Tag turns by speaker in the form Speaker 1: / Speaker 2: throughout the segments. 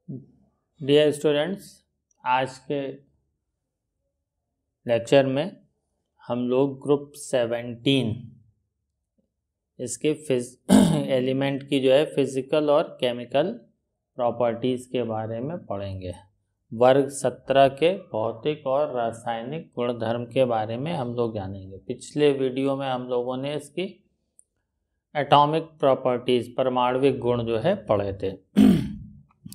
Speaker 1: Dear students, आज के lecture में हम लोग ग्रुप 17 इसके एलिमेंट की फिजिकल और केमिकल प्रॉपर्टीज़ के बारे में पढ़ेंगे। वर्ग 17 के भौतिक और रासायनिक गुणधर्म के बारे में हम लोग जानेंगे। पिछले वीडियो में हम लोगों ने इसकी एटॉमिक प्रॉपर्टीज़ परमाणविक गुण पढ़े थे।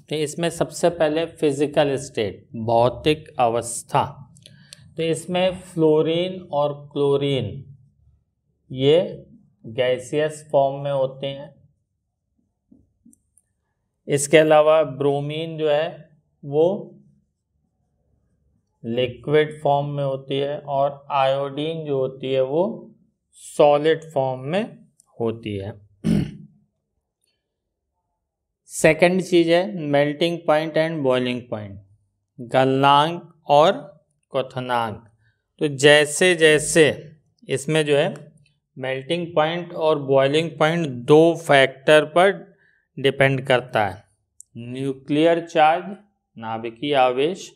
Speaker 1: तो इसमें सबसे पहले फिजिकल स्टेट भौतिक अवस्था। तो इसमें फ्लोरीन और क्लोरीन ये गैसियस फॉर्म में होते हैं। इसके अलावा ब्रोमीन वो लिक्विड फॉर्म में होती है और आयोडीन जो होती है वो सॉलिड फॉर्म में होती है। सेकंड चीज है melting point and boiling point, गलनांक और क्वथनांक। तो जैसे जैसे इसमें मेल्टिंग पॉइंट और बॉइलिंग पॉइंट दो फैक्टर पर डिपेंड करता है, न्यूक्लियर चार्ज नाभिकीय आवेश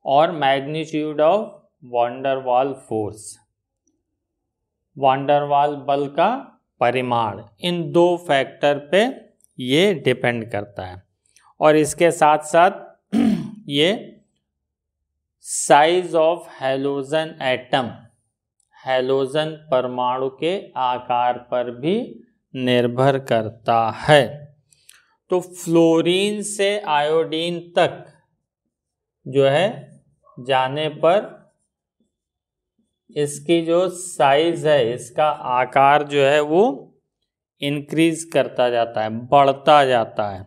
Speaker 1: और magnitude of van der Waal force, van der Waal बल का परिमाण। इन दो फैक्टर पे ये डिपेंड करता है। और इसके साथ साथ ये size of halogen atom, halogen परमाणु के आकार पर भी निर्भर करता है। तो फ्लोरीन से आयोडीन तक जाने पर इसकी जो साइज है, इसका आकार वो इंक्रीज करता जाता है, बढ़ता जाता है।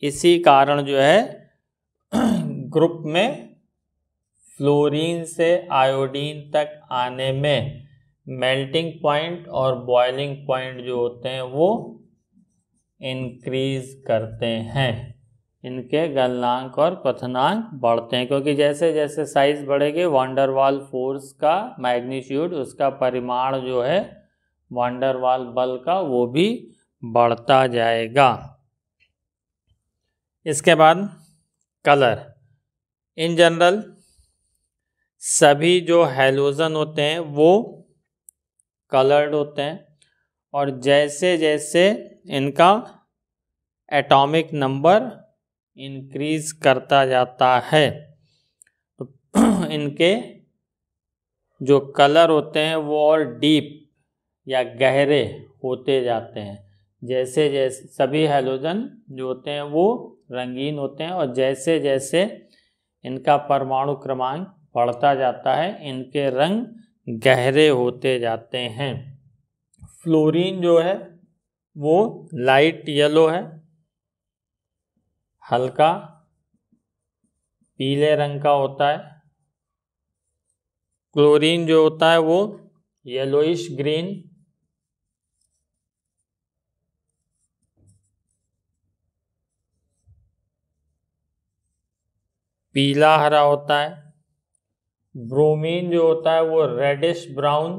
Speaker 1: इसी कारण ग्रुप में फ्लोरीन से आयोडीन तक आने में मेल्टिंग पॉइंट और बॉइलिंग पॉइंट जो होते हैं वो इंक्रीज करते हैं, इनके गलनांक और क्वथनांक बढ़ते हैं, क्योंकि जैसे जैसे साइज बढ़ेगी वांडरवाल फोर्स का मैग्नीट्यूड, उसका परिमाण वांडरवाल बल का वो भी बढ़ता जाएगा। इसके बाद कलर। इन जनरल सभी जो हैलोजन होते हैं वो कलर्ड होते हैं, और जैसे जैसे इनका एटॉमिक नंबर इंक्रीज करता जाता है तो इनके जो कलर होते हैं वो और डीप या गहरे होते जाते हैं। जैसे जैसे सभी हैलोजन जो होते हैं वो रंगीन होते हैं, और जैसे जैसे इनका परमाणु क्रमांक बढ़ता जाता है इनके रंग गहरे होते जाते हैं। फ्लोरीन वो लाइट येलो है, हल्का पीले रंग का होता है। क्लोरीन जो होता है वो येलोइश ग्रीन, पीला हरा होता है। ब्रोमीन जो होता है वो रेडिश ब्राउन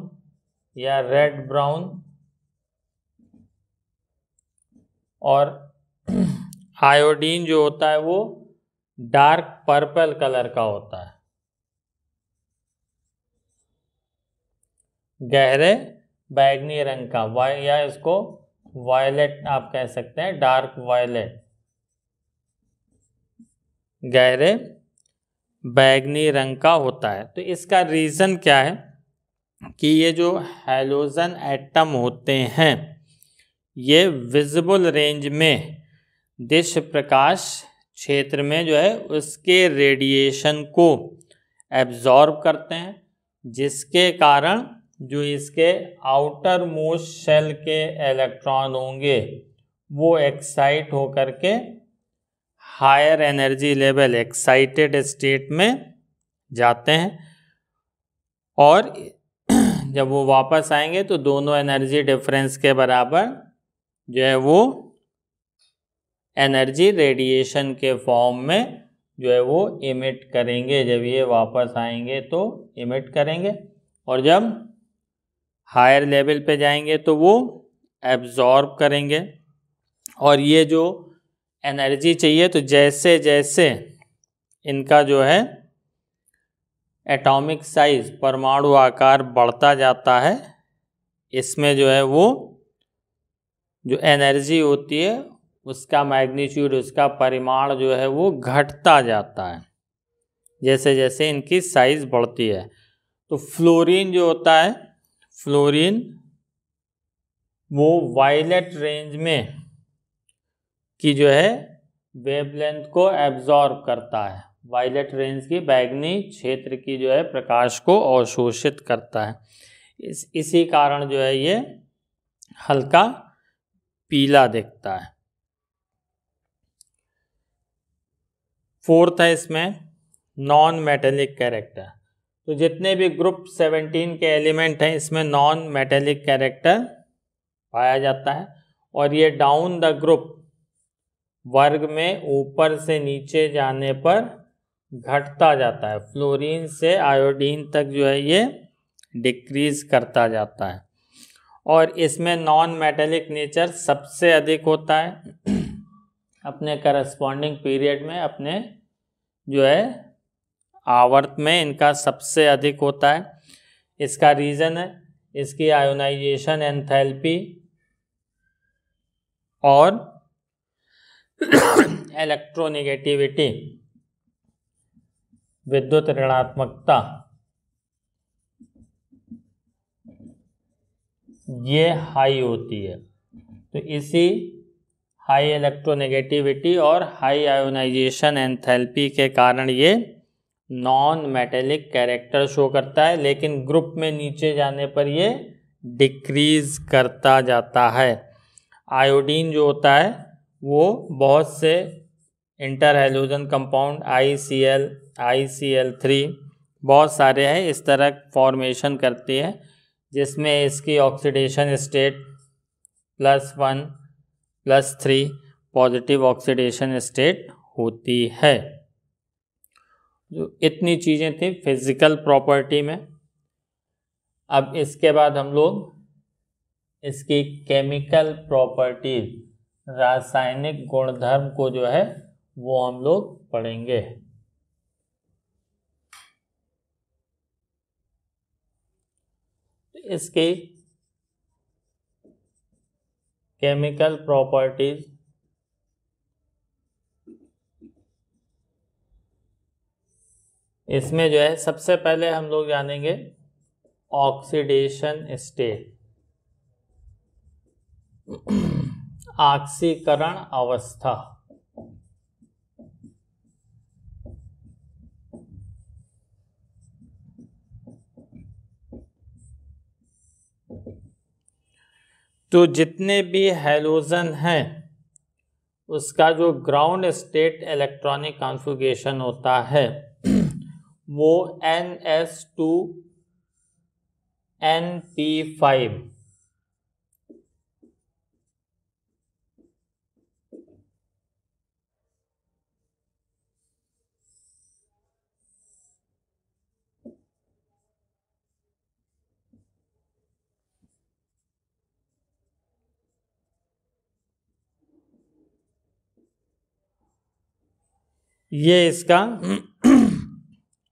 Speaker 1: या रेड ब्राउन, और आयोडीन जो होता है वो डार्क पर्पल कलर का होता है, गहरे बैगनी रंग का, या इसको वायलेट आप कह सकते हैं, डार्क वायलेट, गहरे बैगनी रंग का होता है। तो इसका रीज़न क्या है कि ये जो हैलोजन एटम होते हैं ये विजिबल रेंज में दिश प्रकाश क्षेत्र में उसके रेडिएशन को एब्जॉर्ब करते हैं, जिसके कारण जो इसके आउटर मोस्ट शेल के इलेक्ट्रॉन होंगे वो एक्साइट होकर के higher energy level excited state में जाते हैं, और जब वो वापस आएंगे तो दोनों एनर्जी डिफरेंस के बराबर वो एनर्जी रेडिएशन के फॉर्म में वो इमिट करेंगे। जब ये वापस आएंगे तो इमिट करेंगे, और जब हायर लेवल पे जाएंगे तो वो एब्जॉर्ब करेंगे। और ये जो एनर्जी चाहिए, तो जैसे जैसे इनका जो है एटॉमिक साइज, परमाणु आकार बढ़ता जाता है, इसमें जो है वो जो एनर्जी होती है उसका मैग्नीट्यूड, उसका परिमाण जो है वो घटता जाता है जैसे जैसे इनकी साइज बढ़ती है। तो फ्लोरीन जो होता है, फ्लोरीन वो वायलेट रेंज में की जो है वेवलेंथ को एब्जॉर्ब करता है, वायलेट रेंज की बैगनी क्षेत्र की जो है प्रकाश को अवशोषित करता है। इसी कारण जो है ये हल्का पीला दिखता है। फोर्थ है इसमें नॉन मेटेलिक कैरेक्टर। तो जितने भी ग्रुप 17 के एलिमेंट हैं इसमें नॉन मेटेलिक कैरेक्टर पाया जाता है, और ये डाउन द ग्रुप वर्ग में ऊपर से नीचे जाने पर घटता जाता है। फ्लोरीन से आयोडीन तक जो है ये डिक्रीज करता जाता है, और इसमें नॉन मेटेलिक नेचर सबसे अधिक होता है अपने करस्पॉन्डिंग पीरियड में, अपने जो है आवर्त में इनका सबसे अधिक होता है। इसका रीज़न है इसकी आयोनाइजेशन एंथैल्पी और इलेक्ट्रोनेगेटिविटी, विद्युत ऋणात्मकता, ये हाई होती है। तो इसी हाई इलेक्ट्रोनेगेटिविटी और हाई आयोनाइजेशन एंथैल्पी के कारण ये नॉन मेटेलिक कैरेक्टर शो करता है, लेकिन ग्रुप में नीचे जाने पर ये डिक्रीज करता जाता है। आयोडीन जो होता है वो बहुत से inter halogen compound ICl, ICl3 बहुत सारे हैं इस तरह फॉर्मेशन करती है, जिसमें इसकी oxidation state +1 +3 positive oxidation state होती है। जो इतनी चीज़ें थी फिजिकल प्रॉपर्टी में। अब इसके बाद हम लोग इसकी केमिकल प्रॉपर्टीज, रासायनिक गुणधर्म को जो है वो हम लोग पढ़ेंगे। इसकी केमिकल प्रॉपर्टीज, इसमें जो है सबसे पहले हम लोग जानेंगे ऑक्सीडेशन स्टेट, ऑक्सीकरण अवस्था। तो जितने भी हैलोजन हैं उसका जो ग्राउंड स्टेट इलेक्ट्रॉनिक कॉन्फ़िगरेशन होता है वो NS2Np5 ये इसका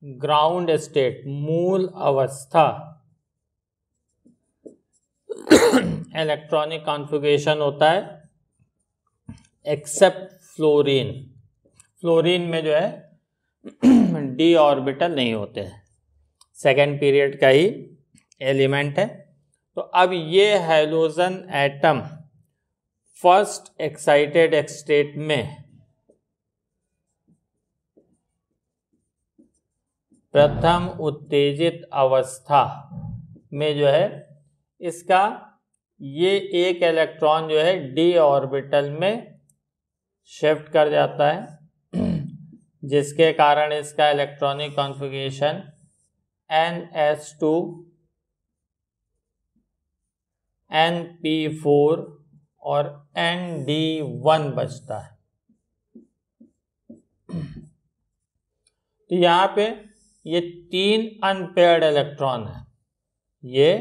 Speaker 1: ग्राउंड स्टेट, मूल अवस्था इलेक्ट्रॉनिक कॉन्फ़िगरेशन होता है, एक्सेप्ट फ्लोरीन। फ्लोरीन में जो है d ऑर्बिटल नहीं होते हैं, सेकेंड पीरियड का ही एलिमेंट है। तो अब ये halogen atom first excited state में, प्रथम उत्तेजित अवस्था में जो है इसका ये एक इलेक्ट्रॉन जो है d ऑर्बिटल में शिफ्ट कर जाता है, जिसके कारण इसका इलेक्ट्रॉनिक कॉन्फ़िगरेशन NS2 Np4 और ND1 बचता है। तो यहाँ पे ये 3 अनपेयर्ड इलेक्ट्रॉन है, ये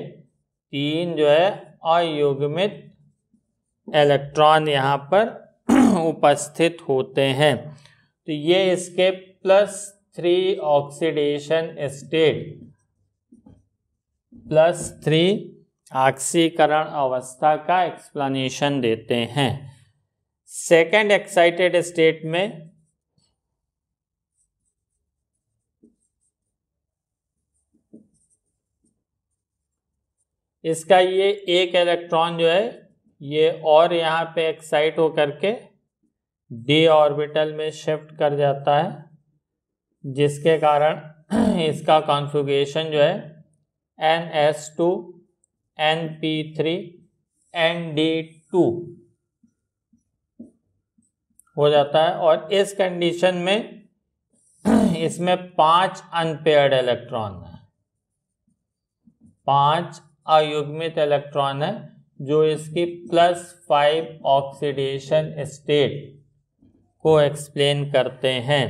Speaker 1: 3 जो है अयुग्मित इलेक्ट्रॉन यहाँ पर उपस्थित होते हैं। तो ये इसके +3 ऑक्सीडेशन स्टेट, +3 ऑक्सीकरण अवस्था का एक्सप्लेनेशन देते हैं। सेकेंड एक्साइटेड स्टेट में इसका ये एक इलेक्ट्रॉन जो है ये और यहाँ पे एक्साइट होकर के d ऑर्बिटल में शिफ्ट कर जाता है, जिसके कारण इसका कॉन्फ़िगरेशन जो है NS2 NP3 ND2 हो जाता है। और इस कंडीशन में इसमें 5 अनपेयर्ड इलेक्ट्रॉन है, 5 अयुग्मित इलेक्ट्रॉन है जो इसकी +5 ऑक्सीडेशन स्टेट को एक्सप्लेन करते हैं।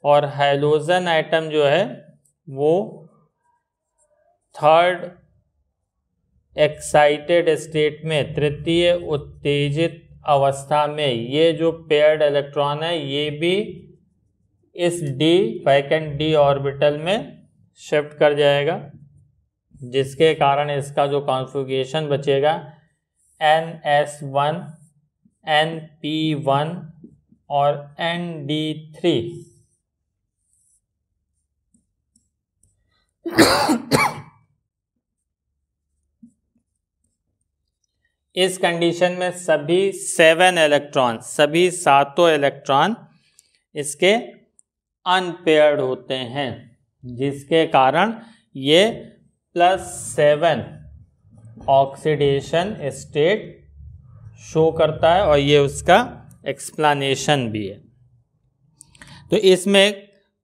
Speaker 1: और हैलोजन एटम जो है वो थर्ड एक्साइटेड स्टेट में, तृतीय उत्तेजित अवस्था में, ये जो पेयर्ड इलेक्ट्रॉन है ये भी इस वैकेंट d ऑर्बिटल में शिफ्ट कर जाएगा, जिसके कारण इसका जो कॉन्फ़िगरेशन बचेगा NS1 NP1 और ND3। इस कंडीशन में सभी 7 इलेक्ट्रॉन, सभी 7 इलेक्ट्रॉन इसके अनपेयर्ड होते हैं, जिसके कारण ये +7 ऑक्सीडेशन स्टेट शो करता है और ये उसका एक्सप्लेनेशन भी है। तो इसमें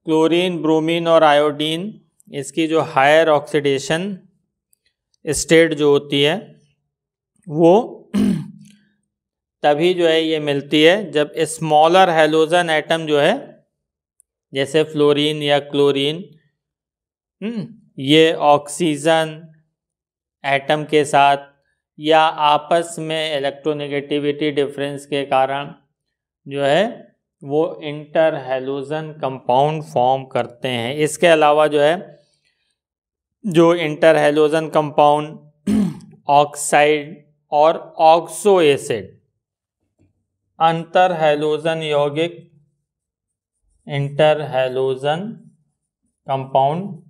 Speaker 1: क्लोरीन, ब्रोमीन और आयोडीन, इसकी जो हायर ऑक्सीडेशन स्टेट जो होती है वो तभी जो है ये मिलती है जब स्मॉलर हैलोजन एटम जो है, जैसे फ्लोरीन या क्लोरीन, ये ऑक्सीजन एटम के साथ या आपस में इलेक्ट्रोनेगेटिविटी डिफरेंस के कारण जो है वो इंटर हैलोजन कंपाउंड फॉर्म करते हैं। इसके अलावा जो है जो इंटर हैलोजन कंपाउंड ऑक्साइड और ऑक्सो एसिड, अंतर हैलोजन यौगिक, इंटर हैलोजन कंपाउंड,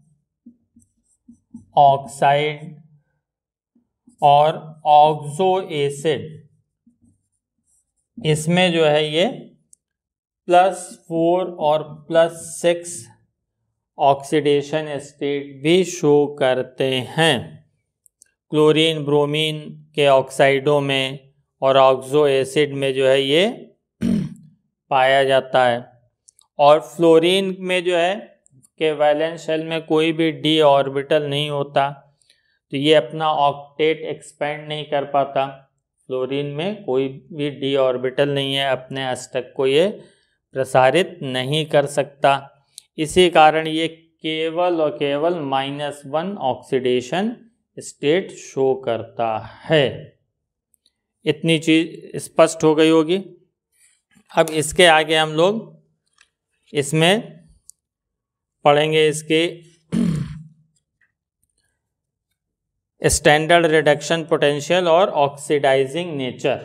Speaker 1: ऑक्साइड और ऑक्सो एसिड, इसमें जो है ये +4 और +6 ऑक्सीडेशन स्टेट भी शो करते हैं। क्लोरीन, ब्रोमीन के ऑक्साइडों में और ऑक्सो एसिड में जो है ये पाया जाता है। और फ्लोरीन में जो है के वैलेंस शेल में कोई भी d ऑर्बिटल नहीं होता, तो ये अपना ऑक्टेट एक्सपेंड नहीं कर पाता। फ्लोरीन में कोई भी d ऑर्बिटल नहीं है, अपने अष्टक को ये प्रसारित नहीं कर सकता। इसी कारण ये केवल और केवल -1 ऑक्सीडेशन स्टेट शो करता है। इतनी चीज स्पष्ट हो गई होगी। अब इसके आगे हम लोग इसमें पढ़ेंगे इसके स्टैंडर्ड रिडक्शन पोटेंशियल और ऑक्सीडाइजिंग नेचर,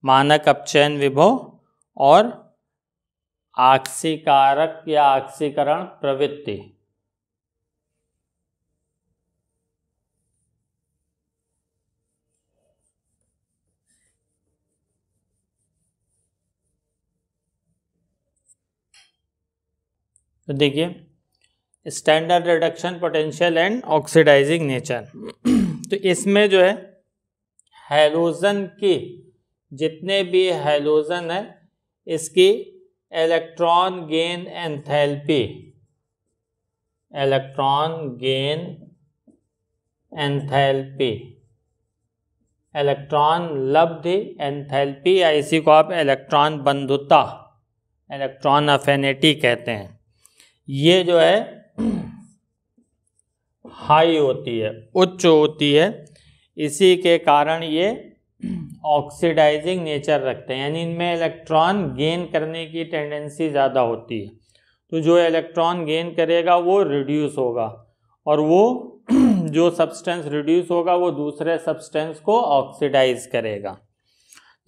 Speaker 1: मानक अपचयन विभव और आक्सीकारक या आक्सीकरण प्रवृत्ति। तो देखिए standard reduction potential and oxidizing nature. तो इसमें जो है हैलोजन की, जितने भी हैलोजन है, इसकी electron gain enthalpy, electron gain enthalpy, electron लब्धि एंथैल्पी, या इसी को आप इलेक्ट्रॉन बंधुता, इलेक्ट्रॉन अफिनिटी कहते हैं, ये जो है हाई होती है, उच्च होती है। इसी के कारण ये ऑक्सीडाइजिंग नेचर रखते हैं, यानी इनमें इलेक्ट्रॉन गेन करने की टेंडेंसी ज़्यादा होती है। तो जो इलेक्ट्रॉन गेन करेगा वो रिड्यूस होगा, और वो जो सब्सटेंस रिड्यूस होगा वो दूसरे सब्सटेंस को ऑक्सीडाइज करेगा,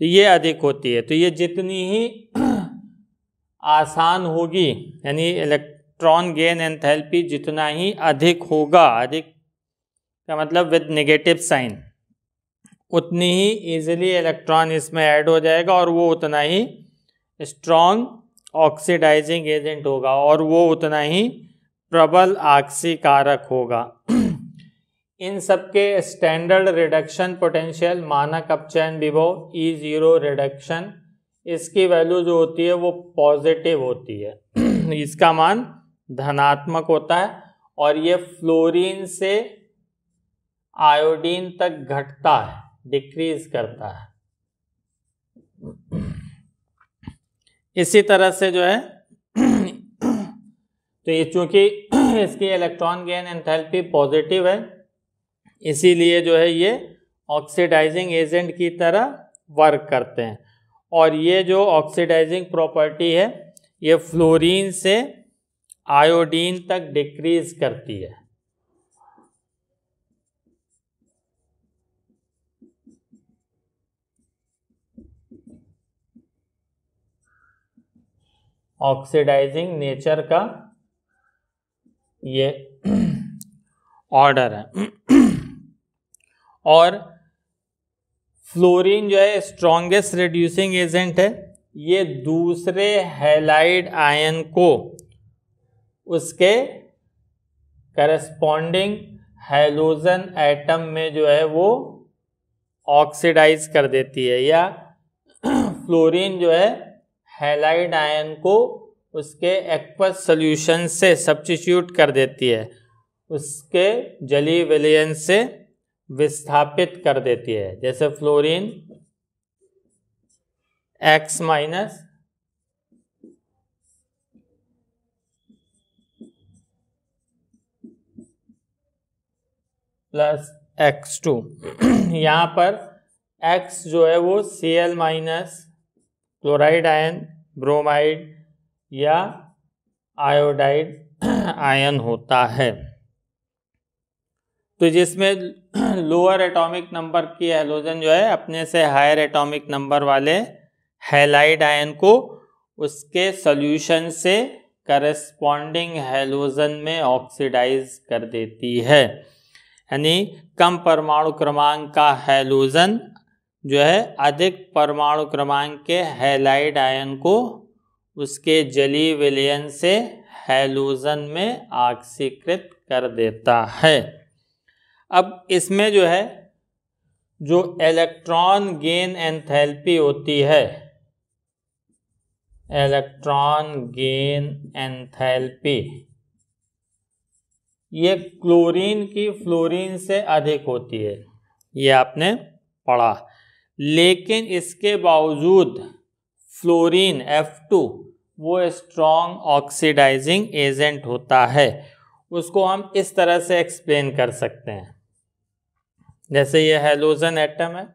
Speaker 1: तो ये अधिक होती है। तो ये जितनी ही आसान होगी, यानी इलेक्ट्रॉन गेन एंथैल्पी जितना ही अधिक होगा, अधिक का मतलब विद नेगेटिव साइन, उतनी ही इजीली इलेक्ट्रॉन इसमें ऐड हो जाएगा और वो उतना ही स्ट्रॉन्ग ऑक्सीडाइजिंग एजेंट होगा और वो उतना ही प्रबल आक्सीकारक होगा। इन सबके स्टैंडर्ड रिडक्शन पोटेंशियल मानक अपचयन विभव E0 रिडक्शन, इसकी वैल्यू जो होती है वो पॉजिटिव होती है इसका मान धनात्मक होता है, और ये फ्लोरीन से आयोडीन तक घटता है, डिक्रीज करता है। इसी तरह से जो है तो ये चूंकि इसकी इलेक्ट्रॉन गेन एंथैल्पी पॉजिटिव है, इसीलिए जो है ये ऑक्सीडाइजिंग एजेंट की तरह वर्क करते हैं, और ये जो ऑक्सीडाइजिंग प्रॉपर्टी है ये फ्लोरीन से आयोडीन तक डिक्रीज करती है। ऑक्सीडाइजिंग नेचर का ये ऑर्डर है। और फ्लोरीन जो है स्ट्रॉन्गेस्ट रिड्यूसिंग एजेंट है, ये दूसरे हैलाइड आयन को उसके करस्पॉन्डिंग हैलोजन एटम में जो है वो ऑक्सीडाइज कर देती है, या फ्लोरीन जो है हैलाइड आयन को उसके एक्वस सॉल्यूशन से सब्स्टिट्यूट कर देती है, उसके जलीय विलयन से विस्थापित कर देती है। जैसे fluorine X minus plus X2, यहाँ पर X जो है वो Cl minus chloride ion, bromide या आयोडाइड आयन होता है। तो जिसमें लोअर एटॉमिक नंबर की हैलोजन जो है अपने से हायर एटॉमिक नंबर वाले हैलाइड आयन को उसके सॉल्यूशन से करस्पॉन्डिंग हैलोजन में ऑक्सीडाइज कर देती है, यानी कम परमाणु क्रमांक का हैलोजन जो है अधिक परमाणु क्रमांक के हैलाइड आयन को उसके जलीय विलयन से हैलोजन में ऑक्सीकृत कर देता है। अब इसमें जो है जो इलेक्ट्रॉन गेन एंथैल्पी होती है, इलेक्ट्रॉन गेन एंथैल्पी ये क्लोरीन की फ्लोरीन से अधिक होती है, ये आपने पढ़ा। लेकिन इसके बावजूद फ्लोरीन F2 वो स्ट्रॉन्ग ऑक्सीडाइजिंग एजेंट होता है। उसको हम इस तरह से एक्सप्लेन कर सकते हैं, जैसे ये हैलोजन एटम है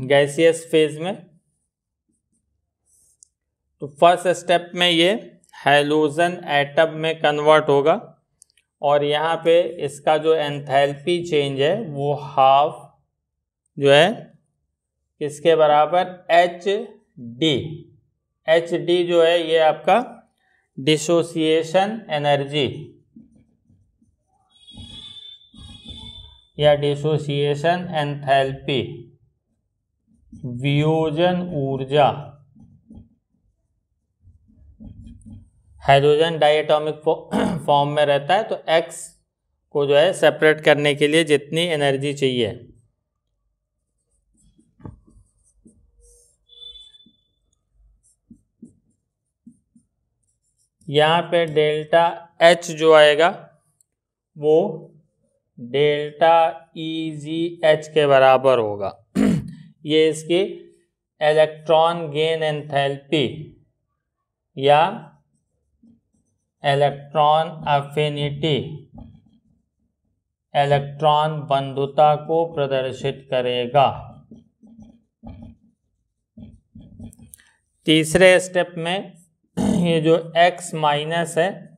Speaker 1: गैसियस फेज में, तो फर्स्ट स्टेप में ये हैलोजन एटम में कन्वर्ट होगा, और यहाँ पे इसका जो एंथैल्पी चेंज है वो हाफ जो है किसके बराबर, HD जो है ये आपका डिसोसिएशन एनर्जी या डिसोसिएशन एंथैल्पी, वियोजन ऊर्जा। हाइड्रोजन डायटोमिक फॉर्म में रहता है, तो X को जो है सेपरेट करने के लिए जितनी एनर्जी चाहिए, यहाँ पे डेल्टा H जो आएगा वो डेल्टा EgH के बराबर होगा। ये इसकी इलेक्ट्रॉन गेन एंथैल्पी या इलेक्ट्रॉन अफिनिटी इलेक्ट्रॉन बंधुता को प्रदर्शित करेगा। तीसरे स्टेप में ये जो X माइनस है,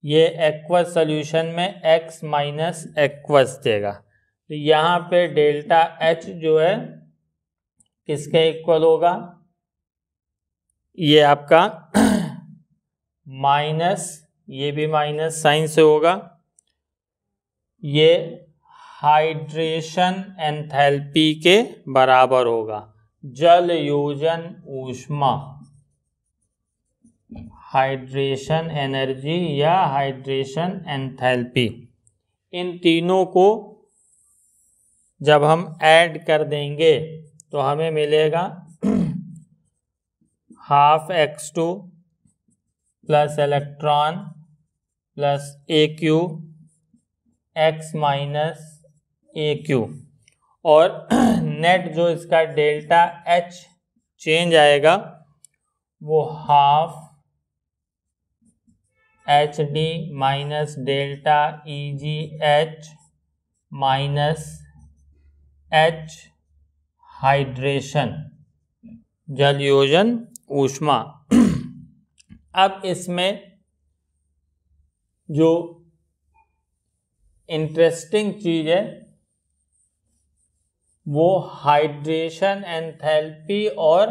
Speaker 1: ये एक्वस सॉल्यूशन में X माइनस एक्वस देगा। तो यहाँ पे डेल्टा H जो है किसके इक्वल होगा? ये आपका माइनस, ये भी माइनस साइन से होगा, ये हाइड्रेशन एंथैल्पी के बराबर होगा। जल योजन ऊष्मा, हाइड्रेशन एनर्जी या हाइड्रेशन एंथैल्पी, इन तीनों को जब हम ऐड कर देंगे तो हमें मिलेगा half x2 plus electron plus AQ X minus AQ, और नेट जो इसका डेल्टा H चेंज आएगा वो half HD minus delta EGH minus H hydration, जल योजन ऊष्मा। अब इसमें जो इंटरेस्टिंग चीज है वो हाइड्रेशन एंथैल्पी और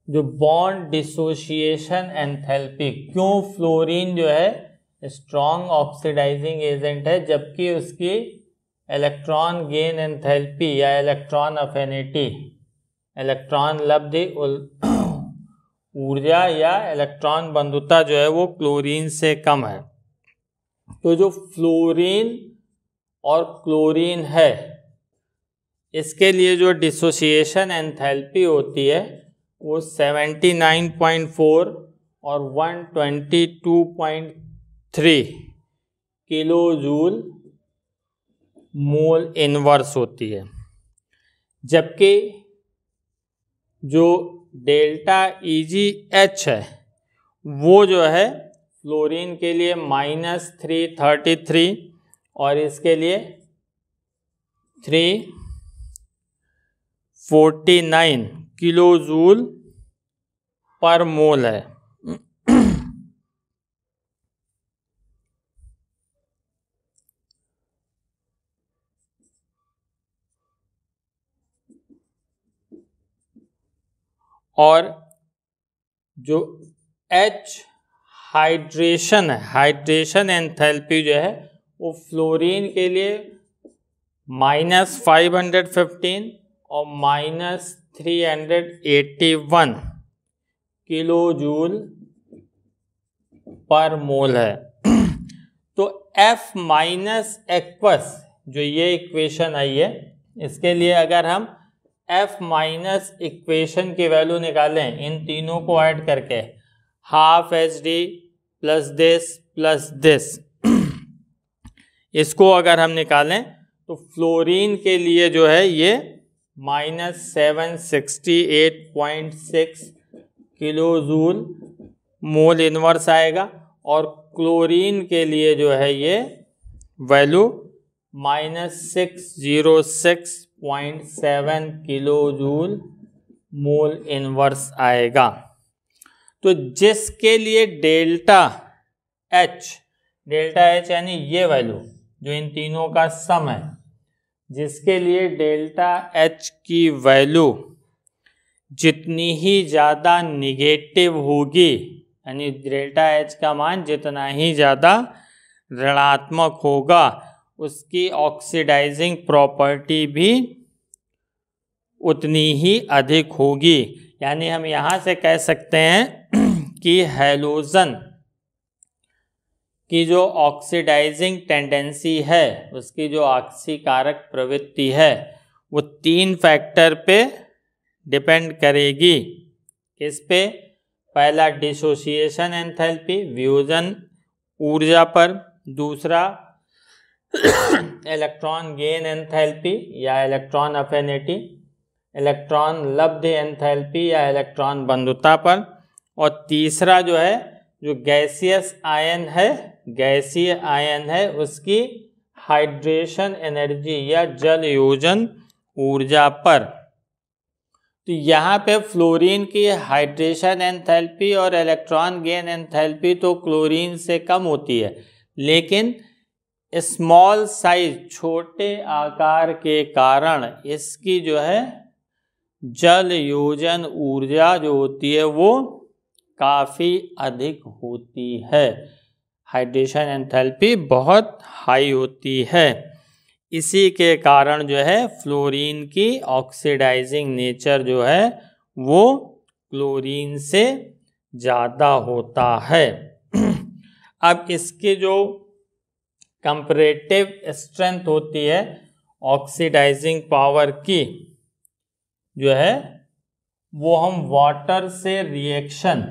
Speaker 1: जो बॉन्ड डिसोसिएशन एंथैल्पी। क्यों फ्लोरीन जो है स्ट्रॉन्ग ऑक्सीडाइजिंग एजेंट है जबकि उसकी इलेक्ट्रॉन गेन एंथैल्पी या इलेक्ट्रॉन अफिनिटी, इलेक्ट्रॉन लब्धि ऊर्जा या इलेक्ट्रॉन बंधुता जो है वो क्लोरीन से कम है। तो जो फ्लोरीन और क्लोरीन है इसके लिए जो डिसोसिएशन एंथैल्पी होती है वो 79.4 और 122.3 किलो जूल मोल इनवर्स होती है, जबकि जो डेल्टा EGH है वो जो है फ्लोरीन के लिए -333 और इसके लिए 349 किलो जूल पर मोल है। और जो H हाइड्रेशन है, हाइड्रेशन एंथैल्पी जो है वो फ्लोरीन के लिए -515 और -381 किलो जूल पर मोल है। तो F माइनस एक्वस जो ये इक्वेशन आई है इसके लिए अगर हम F माइनस इक्वेशन की वैल्यू निकालें इन तीनों को ऐड करके, हाफ HD प्लस दिस, इसको अगर हम निकालें तो फ्लोरीन के लिए जो है ये -768.6 किलो जूल मोल इनवर्स आएगा और क्लोरीन के लिए जो है ये value -606.7 kilo joule mole inverse आएगा। तो जिसके लिए डेल्टा H यानी ये वैल्यू जो इन तीनों का सम है, जिसके लिए डेल्टा H की वैल्यू जितनी ही ज़्यादा निगेटिव होगी, यानी डेल्टा H का मान जितना ही ज़्यादा ऋणात्मक होगा उसकी ऑक्सीडाइजिंग प्रॉपर्टी भी उतनी ही अधिक होगी। यानी हम यहाँ से कह सकते हैं कि हैलोजन की जो ऑक्सीडाइजिंग टेंडेंसी है, उसकी जो ऑक्सीकारक प्रवृत्ति है वो 3 फैक्टर पे डिपेंड करेगी। किस पे? पहला डिसोसिएशन एंथैल्पी वियोजन ऊर्जा पर, दूसरा इलेक्ट्रॉन गेन एंथैल्पी या इलेक्ट्रॉन अफिनिटी, इलेक्ट्रॉन लब्ध एंथैल्पी या इलेक्ट्रॉन बंधुता पर, और तीसरा जो है जो गैसियस आयन है गैसीय आयन है उसकी हाइड्रेशन एनर्जी या जल योजन ऊर्जा पर। तो यहाँ पे फ्लोरीन की हाइड्रेशन एंथैल्पी और इलेक्ट्रॉन गेन एंथैल्पी तो क्लोरीन से कम होती है, लेकिन स्मॉल साइज छोटे आकार के कारण इसकी जो है जल योजन ऊर्जा जो होती है वो काफ़ी अधिक होती है, हाइड्रेशन एंथैल्पी बहुत हाई होती है। इसी के कारण जो है फ्लोरीन की ऑक्सीडाइजिंग नेचर जो है वो क्लोरीन से ज़्यादा होता है। अब इसके जो कंपैरेटिव स्ट्रेंथ होती है ऑक्सीडाइजिंग पावर की जो है वो हम वाटर से रिएक्शन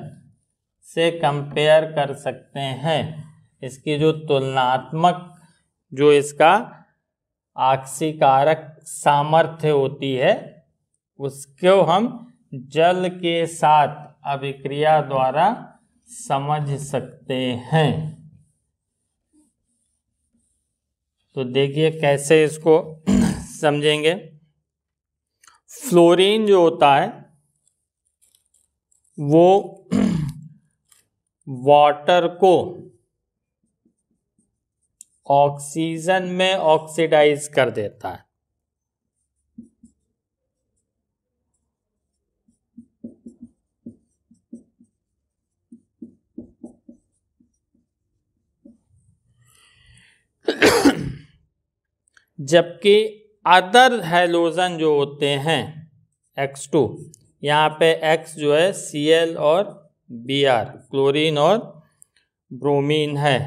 Speaker 1: से कंपेयर कर सकते हैं। इसकी जो तुलनात्मक जो इसका आक्सीकारक सामर्थ्य होती है उसको हम जल के साथ अभिक्रिया द्वारा समझ सकते हैं। तो देखिए कैसे इसको समझेंगे। फ्लोरीन जो होता है वो वाटर को ऑक्सीजन में ऑक्सीडाइज कर देता है। जबकि अदर हैलोजन जो होते हैं X2, यहाँ पे X जो है Cl और Br क्लोरीन और ब्रोमीन है,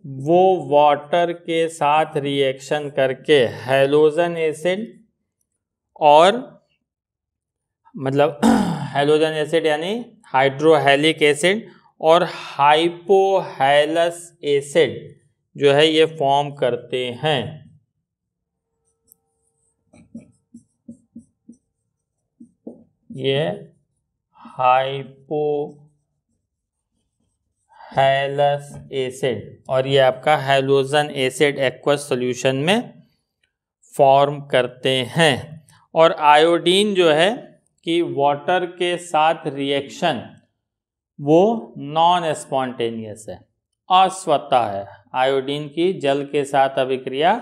Speaker 1: वो वाटर के साथ रिएक्शन करके हैलोजन एसिड और मतलब हैलोजन एसिड यानी हाइड्रोहेलिक एसिड और हाइपोहैलस एसिड जो है ये फॉर्म करते हैं। ये हाइपोहैलस एसिड और ये आपका हैलोजन एसिड एक्वस सॉल्यूशन में फॉर्म करते हैं। और आयोडीन जो है कि वाटर के साथ रिएक्शन वो नॉन स्पॉन्टेनियस है, अस्वतः है। आयोडीन की जल के साथ अभिक्रिया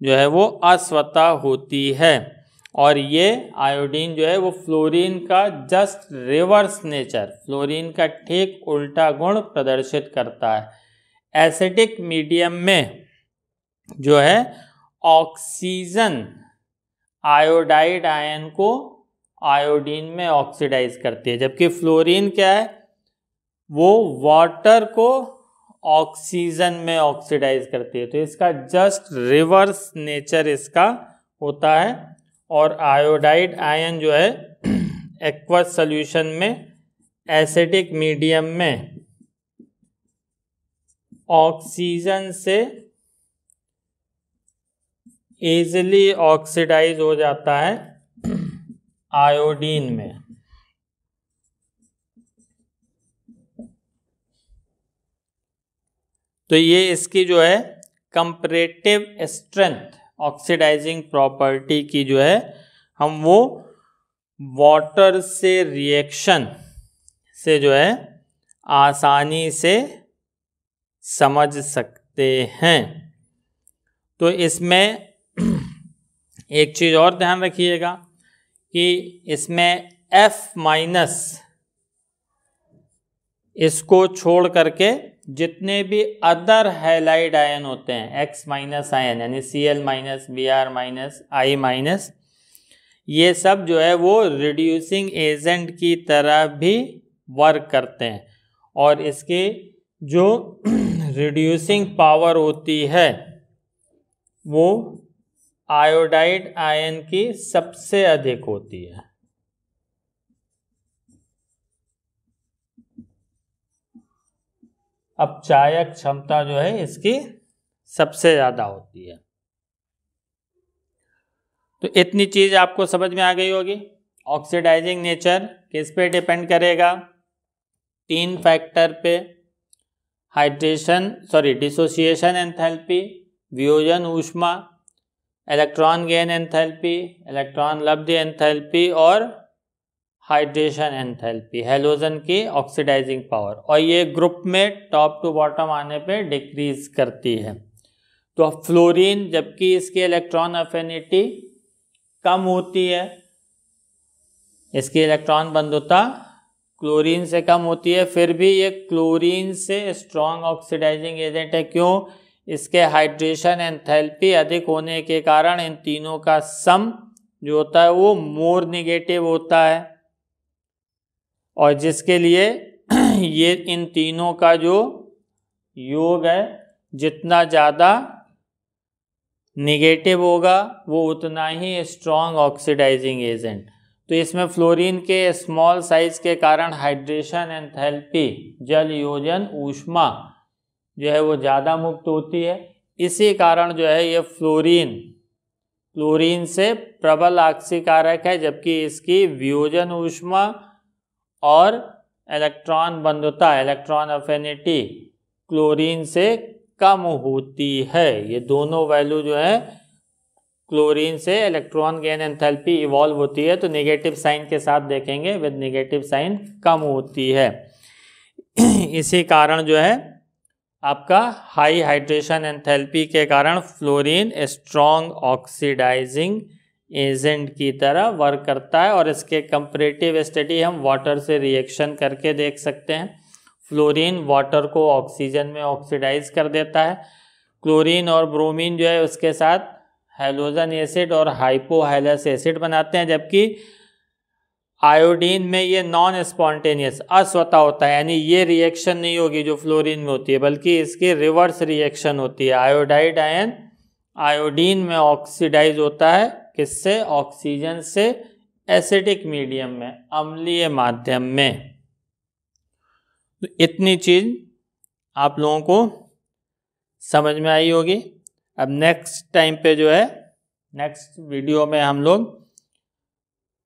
Speaker 1: जो है वो अस्वतः होती है और ये आयोडीन जो है वो फ्लोरीन का जस्ट रिवर्स नेचर, फ्लोरीन का ठीक उल्टा गुण प्रदर्शित करता है। एसिडिक मीडियम में जो है ऑक्सीजन आयोडाइड आयन को आयोडीन में ऑक्सीडाइज करती है, जबकि फ्लोरीन क्या है वो वाटर को ऑक्सीजन में ऑक्सीडाइज करती है। तो इसका जस्ट रिवर्स नेचर इसका होता है और आयोडाइड आयन जो है एक्वस सॉल्यूशन में एसिडिक मीडियम में ऑक्सीजन से इजीली ऑक्सीडाइज हो जाता है आयोडीन में। तो ये इसकी जो है कंपैरेटिव स्ट्रेंथ ऑक्सीडाइजिंग प्रॉपर्टी की जो है हम वो वाटर से रिएक्शन से जो है आसानी से समझ सकते हैं। तो इसमें एक चीज़ और ध्यान रखिएगा कि इसमें F- इसको छोड़ करके जितने भी अदर हैलाइड आयन होते हैं X- आयन यानी Cl-, Br-, I-, ये सब जो है वो रिड्यूसिंग एजेंट की तरह भी वर्क करते हैं और इसकी जो रिड्यूसिंग पावर होती है वो आयोडाइड आयन की सबसे अधिक होती है। अपचायक क्षमता जो है इसकी सबसे ज़्यादा होती है। तो इतनी चीज़ आपको समझ में आ गई होगी। ऑक्सीडाइजिंग नेचर किस पे डिपेंड करेगा? 3 फैक्टर पे। डिसोसिएशन एंथैल्पी, वियोजन ऊष्मा, इलेक्ट्रॉन गेन एंथैल्पी, इलेक्ट्रॉन लब्ध एंथैल्पी और हाइड्रेशन एंथैल्पी, हैलोजन की ऑक्सीडाइजिंग पावर। और ये ग्रुप में टॉप टू बॉटम आने पे डिक्रीज करती है। तो फ्लोरीन, जबकि इसकी इलेक्ट्रॉन अफिनिटी कम होती है, इसकी इलेक्ट्रॉन बंधुता क्लोरीन से कम होती है, फिर भी ये क्लोरीन से स्ट्रॉन्ग ऑक्सीडाइजिंग एजेंट है। क्यों? इसके हाइड्रेशन एंथैल्पी अधिक होने के कारण इन तीनों का सम जो होता है वो मोर निगेटिव होता है, और जिसके लिए ये इन तीनों का जो योग है जितना ज़्यादा निगेटिव होगा वो उतना ही स्ट्रॉन्ग ऑक्सीडाइजिंग एजेंट। तो इसमें फ्लोरीन के स्मॉल साइज के कारण हाइड्रेशन एंथैल्पी, जल योजन ऊष्मा जो है वो ज़्यादा मुक्त होती है। इसी कारण जो है ये फ्लोरीन से प्रबल आक्सीकारक है, जबकि इसकी वियोजन ऊष्मा और इलेक्ट्रॉन बंधुता, इलेक्ट्रॉन अफिनिटी क्लोरीन से कम होती है। ये दोनों वैल्यू जो है क्लोरीन से इलेक्ट्रॉन गेन एंथैल्पी इवॉल्व होती है, तो नेगेटिव साइन के साथ देखेंगे, विद नेगेटिव साइन कम होती है। इसी कारण जो है आपका हाई हाइड्रेशन एंथैल्पी के कारण फ्लोरीन स्ट्रॉन्ग ऑक्सीडाइजिंग एजेंट की तरह वर्क करता है। और इसके कंपैरेटिव स्टडी हम वाटर से रिएक्शन करके देख सकते हैं। फ्लोरीन वाटर को ऑक्सीजन में ऑक्सीडाइज कर देता है। क्लोरीन और ब्रोमीन जो है उसके साथ हैलोजन एसिड और हाइपोहाइलस एसिड बनाते हैं, जबकि आयोडीन में ये नॉन स्पॉन्टेनियस, अस्वतः होता है, यानी ये रिएक्शन नहीं होगी जो फ्लोरीन में होती है, बल्कि इसकी रिवर्स रिएक्शन होती है। आयोडाइड आयन आयोडीन में ऑक्सीडाइज होता है, किससे? ऑक्सीजन से, एसिडिक मीडियम में, अम्लीय माध्यम में। तो इतनी चीज आप लोगों को समझ में आई होगी। अब नेक्स्ट टाइम पे जो है, नेक्स्ट वीडियो में हम लोग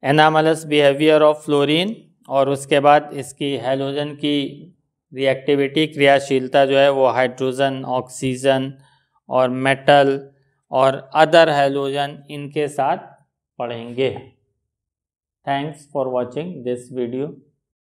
Speaker 1: एनामलस बिहेवियर ऑफ फ्लोरीन और उसके बाद इसकी हैलोजन की रिएक्टिविटी, क्रियाशीलता जो है वो हाइड्रोजन, ऑक्सीजन और मेटल और अदर हैलोजन, इनके साथ पढ़ेंगे। Thanks for watching this video.